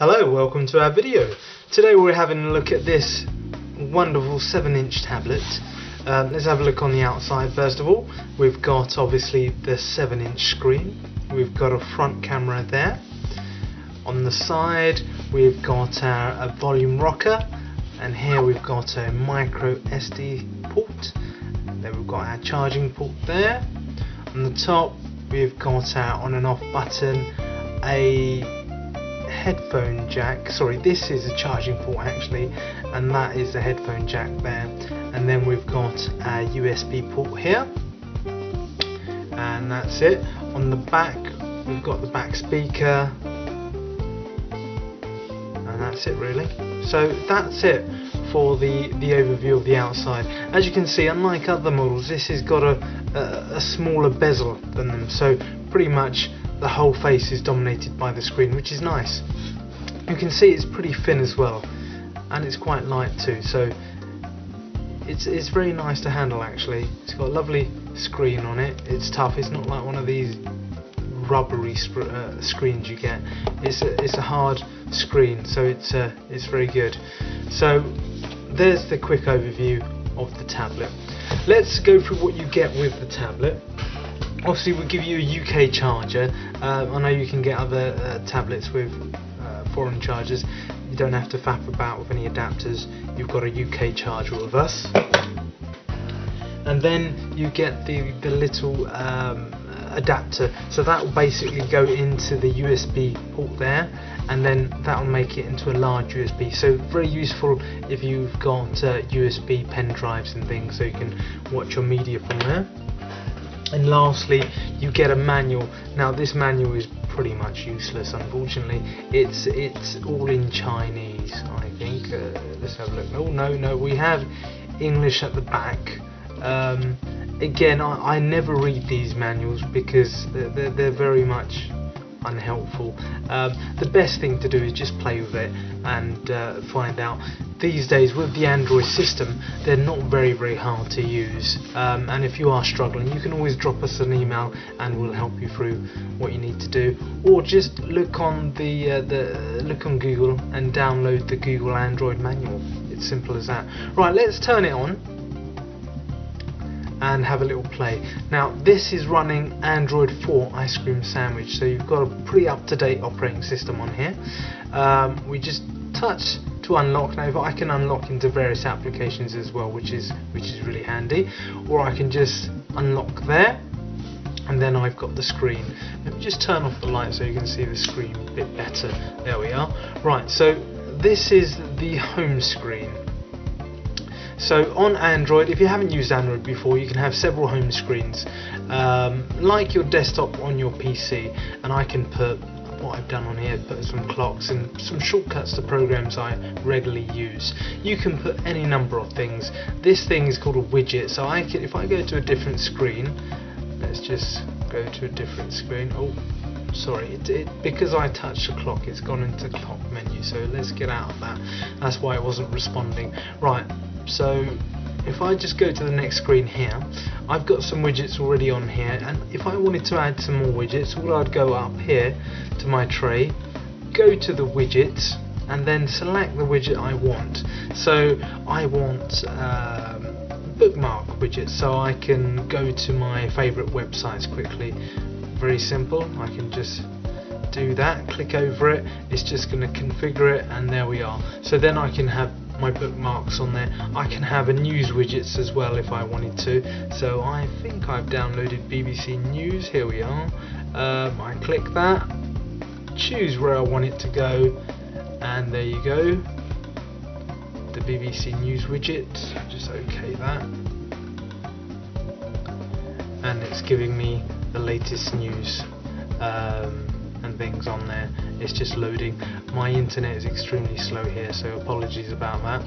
Hello, welcome to our video. Today we're having a look at this wonderful 7-inch tablet. Let's have a look on the outside first of all. We've got obviously the 7-inch screen. We've got a front camera there. On the side we've got a volume rocker, and here we've got a micro SD port. Then we've got our charging port there. On the top we've got our on and off button, a headphone jack. Sorry, this is a charging port actually, and that is the headphone jack there. And then we've got a USB port here, and that's it. On the back we've got the back speaker, and that's it really. So that's it for the overview of the outside. As you can see, unlike other models, this has got a smaller bezel than them, so pretty much the whole face is dominated by the screen, which is nice. You can see it's pretty thin as well, and it's quite light too, so it's very nice to handle actually. It's got a lovely screen on it. It's tough. It's not like one of these rubbery screens you get. It's a hard screen, so it's very good. So there's the quick overview of the tablet. Let's go through what you get with the tablet. Obviously we give you a UK charger. I know you can get other tablets with foreign chargers. You don't have to faff about with any adapters. You've got a UK charger with us. And then you get the little adapter, so that will basically go into the USB port there, and then that will make it into a large USB, so very useful if you've got USB pen drives and things, so you can watch your media from there. And lastly you get a manual. Now this manual is pretty much useless, unfortunately. It's all in Chinese, I think. Let's have a look. Oh no, we have English at the back. Again, I never read these manuals because they're very much unhelpful. The best thing to do is just play with it and find out. These days with the Android system, they're not very hard to use, and if you are struggling, you can always drop us an email and we'll help you through what you need to do, or just look on look on Google and download the Google Android manual. It's simple as that. Right, let's turn it on and have a little play. Now this is running Android 4 Ice Cream Sandwich, so you've got a pretty up-to-date operating system on here. We just touch to unlock. Now I can unlock into various applications as well, which is really handy, or I can just unlock there, and then I've got the screen. Let me just turn off the light so you can see the screen a bit better. There we are. Right, so this is the home screen. So on Android, if you haven't used Android before, you can have several home screens, like your desktop on your PC, and I can put, what I've done on here, put some clocks and some shortcuts to programs I regularly use. You can put any number of things. This thing is called a widget, so if I go to a different screen, let's just go to a different screen. Oh, sorry, because I touched the clock, it's gone into clock menu, so let's get out of that. That's why it wasn't responding. Right, so if I just go to the next screen here, I've got some widgets already on here, and if I wanted to add some more widgets, all I'd go up here to my tray, go to the widgets, and then select the widget I want. So I want bookmark widget, so I can go to my favourite websites quickly. Very simple. I can just do that, click over it, it's just going to configure it, and there we are. So then I can have my bookmarks on there. I can have a news widgets as well if I wanted to, so I think I've downloaded BBC News. Here we are. I click that, choose where I want it to go, and there you go, the BBC News widget. Just OK that, and it's giving me the latest news and things on there. It's just loading. My internet is extremely slow here, so apologies about that.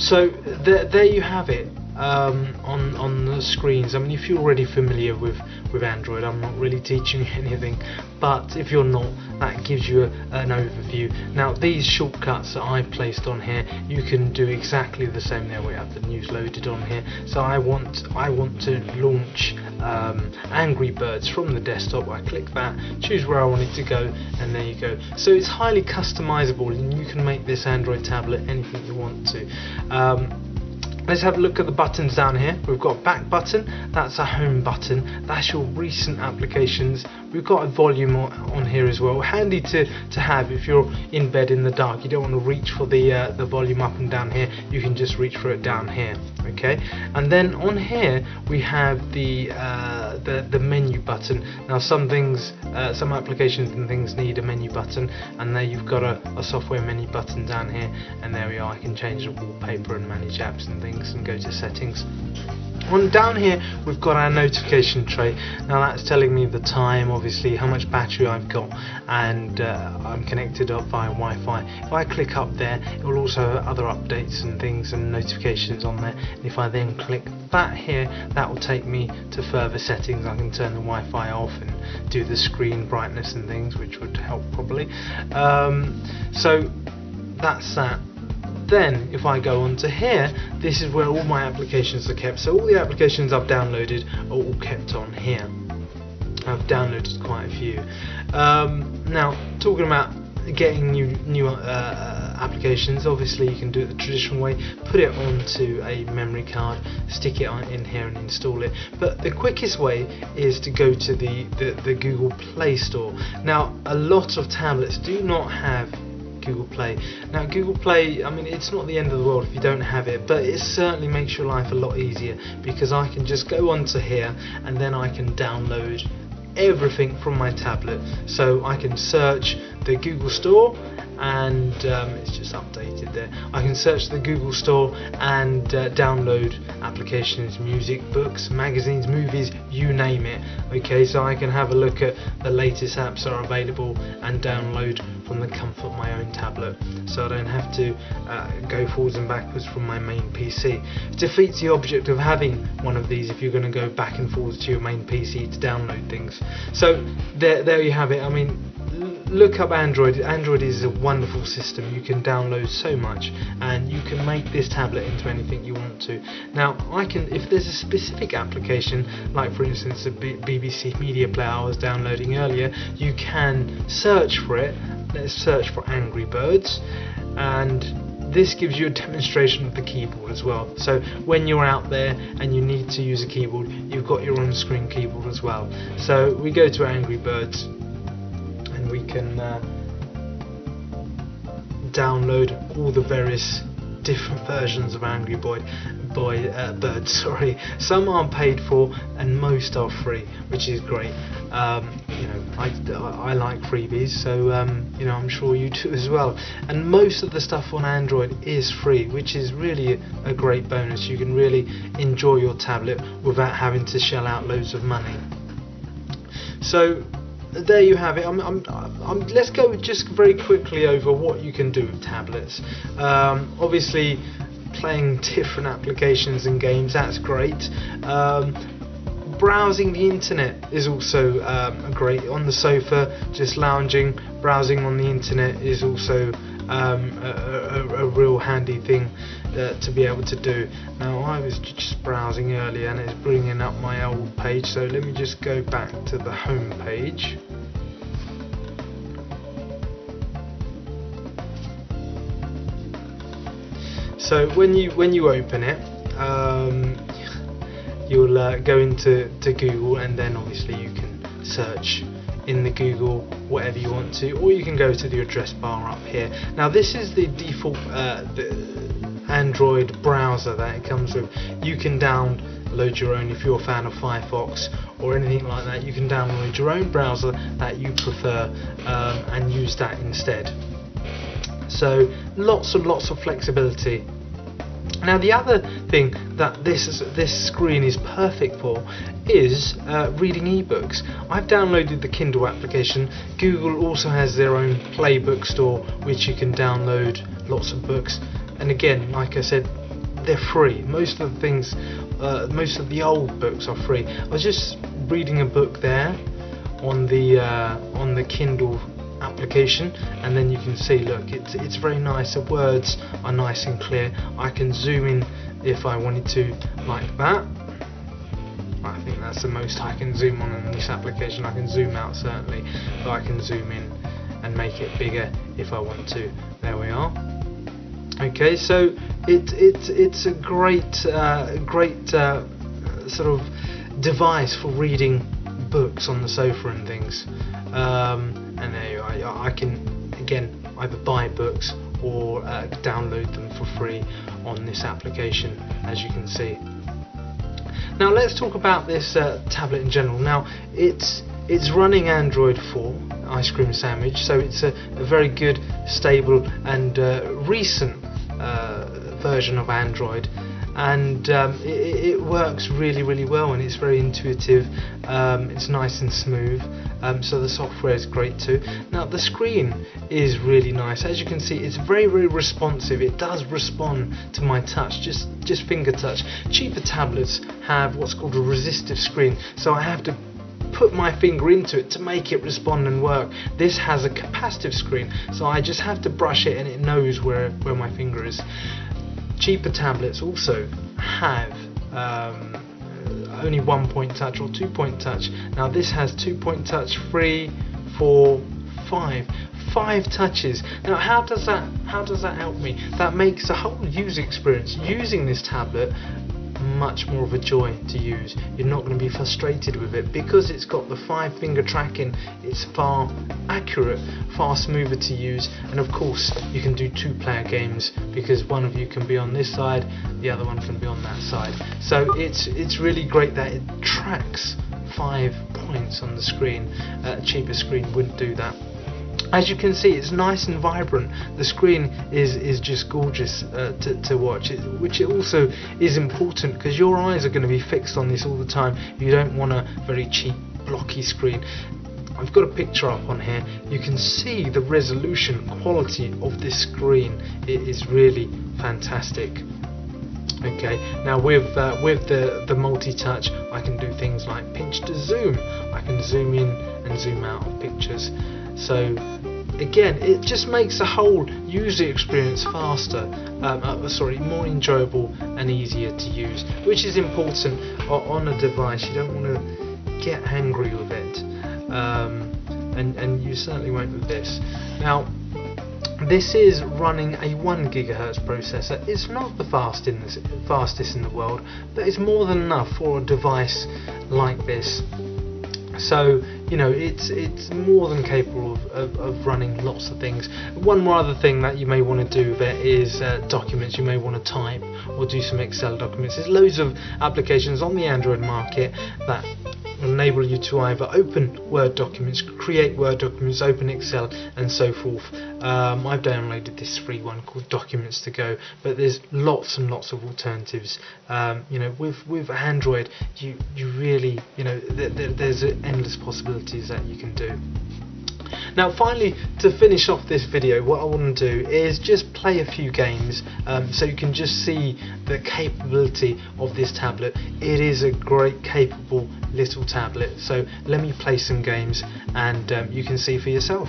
So there you have it. on the screens. I mean, if you're already familiar with Android, I'm not really teaching you anything, but if you're not, that gives you an overview. Now these shortcuts that I've placed on here, you can do exactly the same. There we have the news loaded on here. So I want to launch Angry Birds from the desktop. I click that, choose where I want it to go, and there you go. So it's highly customizable, and you can make this Android tablet anything you want to. Let's have a look at the buttons down here. We've got back button, that's a home button, that's your recent applications. We've got a volume on here as well, handy to have if you're in bed in the dark. You don't want to reach for the volume up and down here, you can just reach for it down here. Okay, and then on here we have the menu button. Now some applications and things need a menu button, and there you've got a software menu button down here, and there we are. I can change the wallpaper and manage apps and things and go to settings. On down here we've got our notification tray. Now that's telling me the time, obviously how much battery I've got, and I'm connected up via Wi-Fi. If I click up there, it will also have other updates and things and notifications on there. And if I then click that here, that will take me to further settings. I can turn the Wi-Fi off and do the screen brightness and things, which would help probably. So that's that. Then if I go onto here, this is where all my applications are kept. So all the applications I've downloaded are all kept on here. I've downloaded quite a few. Now talking about getting new applications, obviously you can do it the traditional way, put it onto a memory card, stick it in here and install it. But the quickest way is to go to the Google Play Store. Now a lot of tablets do not have Google Play. Now Google Play, I mean, it's not the end of the world if you don't have it, but it certainly makes your life a lot easier, because I can just go onto here and then I can download everything from my tablet. So I can search the Google Store, and it's just updated there. I can search the Google Store and download applications, music, books, magazines, movies, you name it. Okay, so I can have a look at the latest apps that are available and download from the comfort of my own tablet, so I don't have to go forwards and backwards from my main PC. It defeats the object of having one of these if you're going to go back and forwards to your main PC to download things. So there you have it. I mean, look up Android. Android is a wonderful system. You can download so much, and you can make this tablet into anything you want to. Now I can, if there's a specific application, like for instance the BBC Media Player I was downloading earlier, you can search for it. Let's search for Angry Birds, and this gives you a demonstration of the keyboard as well. So when you're out there and you need to use a keyboard, you've got your on-screen keyboard as well. So we go to Angry Birds, and we can download all the various different versions of Angry Birds. Sorry, some are paid for and most are free, which is great. You know, I like freebies, so you know, I'm sure you do as well. And most of the stuff on Android is free, which is really a great bonus. You can really enjoy your tablet without having to shell out loads of money. So there you have it. Let's go just very quickly over what you can do with tablets. Obviously, playing different applications and games, that's great. Browsing the internet is also great. On the sofa, just lounging, browsing on the internet is also a real handy thing to be able to do. Now I was just browsing earlier and it's bringing up my old page, so let me just go back to the home page. So when you open it, you'll go into Google, and then obviously you can search in the Google whatever you want to, or you can go to the address bar up here. Now this is the default Android browser that it comes with. You can download your own if you're a fan of Firefox or anything like that. You can download your own browser that you prefer and use that instead. So lots and lots of flexibility. Now the other thing that this screen is perfect for is reading ebooks. I've downloaded the Kindle application. Google also has their own Playbook store, which you can download lots of books. And again, like I said, they're free. Most of the things, most of the old books are free. I was just reading a book there on the Kindle application, and then you can see, look, it's very nice. The words are nice and clear. I can zoom in if I wanted to, like that. I think that's the most I can zoom on this application. I can zoom out certainly, but I can zoom in and make it bigger if I want to. There we are. Okay, so it's a great sort of device for reading books on the sofa and things. And there I can again either buy books or download them for free on this application, as you can see. Now let's talk about this tablet in general. Now it's running Android 4 Ice Cream Sandwich, so it's a very good, stable and recent version of Android, and it works really well, and it's very intuitive. It's nice and smooth, so the software is great too. Now the screen is really nice. As you can see, it's very responsive. It does respond to my touch, just finger touch. Cheaper tablets have what's called a resistive screen, so I have to put my finger into it to make it respond and work. This has a capacitive screen, so I just have to brush it and it knows where my finger is. Cheaper tablets also have only 1-point touch or 2-point touch. Now this has 2-point touch, 3, 4, 5 touches. Now how does that help me? That makes the whole user experience using this tablet much more of a joy to use. You're not going to be frustrated with it because it's got the 5-finger tracking. It's far accurate, far smoother to use, and of course you can do 2-player games because one of you can be on this side, the other one can be on that side. So it's really great that it tracks 5 points on the screen. A cheaper screen wouldn't do that. As you can see, it's nice and vibrant. The screen is just gorgeous to watch, which it also is important because your eyes are going to be fixed on this all the time. You don't want a very cheap, blocky screen. I've got a picture up on here. You can see the resolution quality of this screen. It is really fantastic. Okay, now with the multi-touch, I can do things like pinch to zoom. I can zoom in and zoom out of pictures. So again, it just makes the whole user experience faster, more enjoyable and easier to use, which is important on a device. You don't want to get angry with it, and you certainly won't with this. Now this is running a 1 GHz processor. It's not the fastest in the world, but it's more than enough for a device like this. So you know, it's more than capable of running lots of things. One more other thing that you may want to do with it is documents. You may want to type or do some Excel documents. There's loads of applications on the Android market that enable you to either open Word documents, create Word documents, open Excel, and so forth. I've downloaded this free one called Documents to Go, but there's lots and lots of alternatives. You know, with Android, you really, you know, there's endless possibilities that you can do. Now finally, to finish off this video, what I want to do is just play a few games so you can just see the capability of this tablet. It is a great, capable little tablet, so let me play some games and you can see for yourself.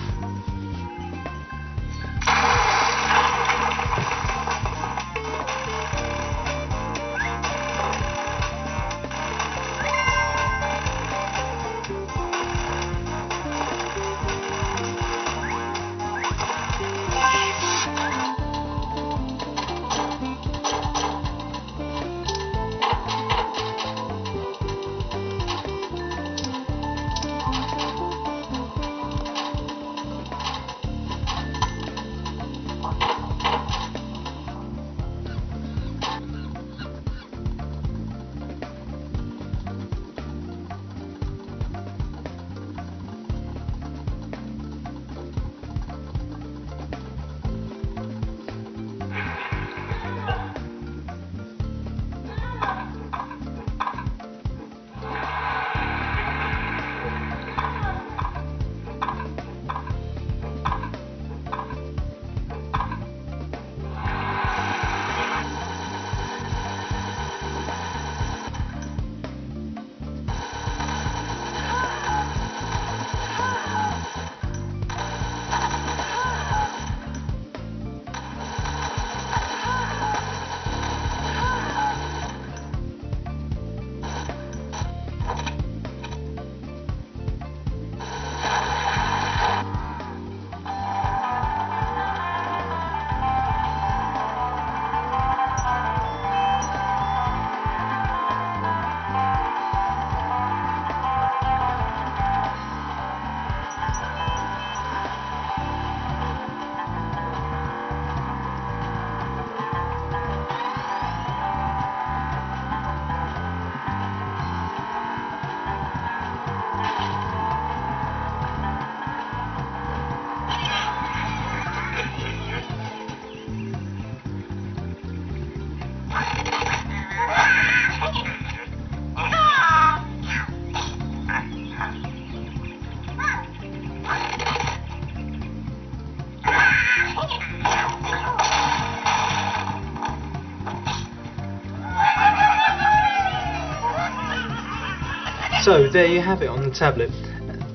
So there you have it on the tablet.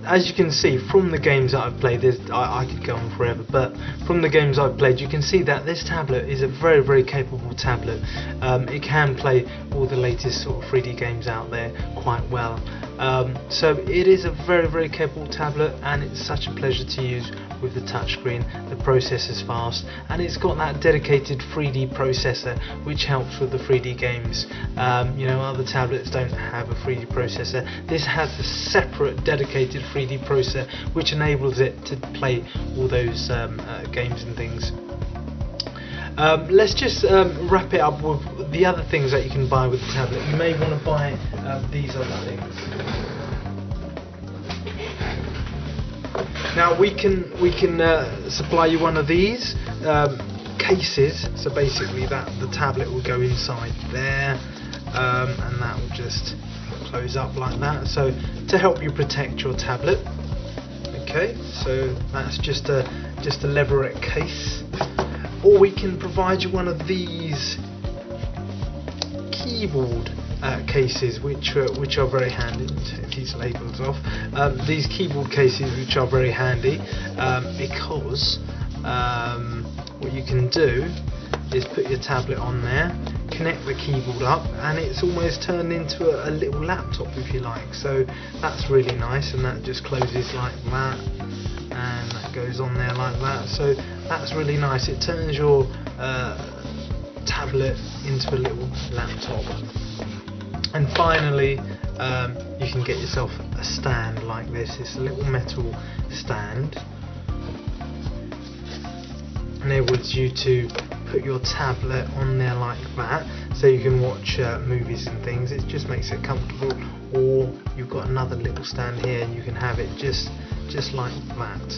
As you can see from the games that I've played, I could go on forever, but from the games I've played you can see that this tablet is a very, very capable tablet. It can play all the latest sort of 3D games out there quite well. So it is a very, very capable tablet, and it's such a pleasure to use with the touchscreen. The processor's fast, and it's got that dedicated 3D processor which helps with the 3D games. You know, other tablets don't have a 3D processor. This has a separate dedicated 3D processor which enables it to play all those games and things. Let's just wrap it up with the other things that you can buy with the tablet. You may want to buy these other things. Now we can supply you one of these cases. So basically, that the tablet will go inside there, and that will just close up like that. So to help you protect your tablet. Okay, so that's just a leverette case. Or we can provide you one of these keyboard cases, which are very handy. Take these labels off. These keyboard cases, which are very handy, because what you can do is put your tablet on there, connect the keyboard up, and it's almost turned into a little laptop, if you like. So that's really nice, and that just closes like that, and that goes on there like that. So that's really nice. It turns your tablet into a little laptop. And finally, you can get yourself a stand like this. It's a little metal stand, enables you to put your tablet on there like that, so you can watch movies and things. It just makes it comfortable. Or you've got another little stand here, and you can have it just like that.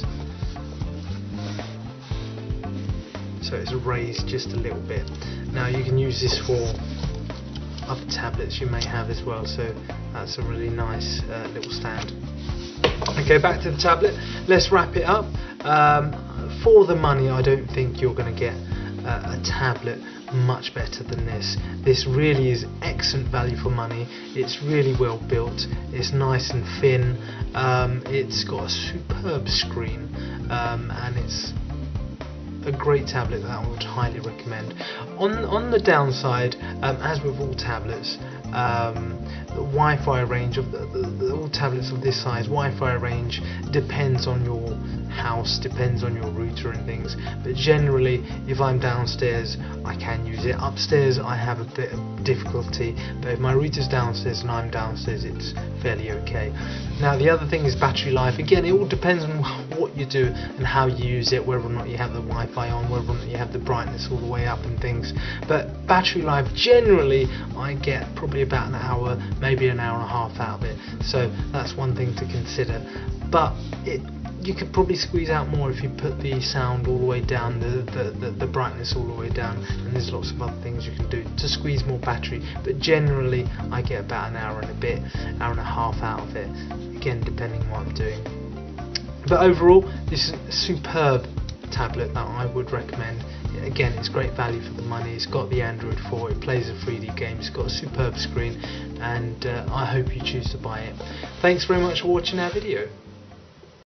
So it's raised just a little bit. Now you can use this for other tablets you may have as well, so that's a really nice little stand. Okay, back to the tablet. Let's wrap it up. For the money, I don't think you're going to get a tablet much better than this. This really is excellent value for money. It's really well built. It's nice and thin. It's got a superb screen, and it's a great tablet that I would highly recommend. On the downside, as with all tablets, the Wi-Fi range of all tablets of this size, Wi-Fi range depends on your house, depends on your router and things. But generally, if I'm downstairs, I can use it. Upstairs, I have a bit of difficulty, but if my router's downstairs and I'm downstairs, it's fairly okay. Now, the other thing is battery life. Again, it all depends on what you do and how you use it, whether or not you have the Wi-Fi on, whether or not you have the brightness all the way up and things. But battery life, generally, I get probably about an hour, maybe an hour and a half out of it. So that's one thing to consider. But you could probably squeeze out more if you put the sound all the way down, the brightness all the way down, and there's lots of other things you can do to squeeze more battery. But generally, I get about an hour and a bit, hour and a half out of it, again depending on what I'm doing. But overall, this is a superb tablet that I would recommend. Again, it's great value for the money. It's got the Android 4, it plays a 3D game, it's got a superb screen, and I hope you choose to buy it. Thanks very much for watching our video.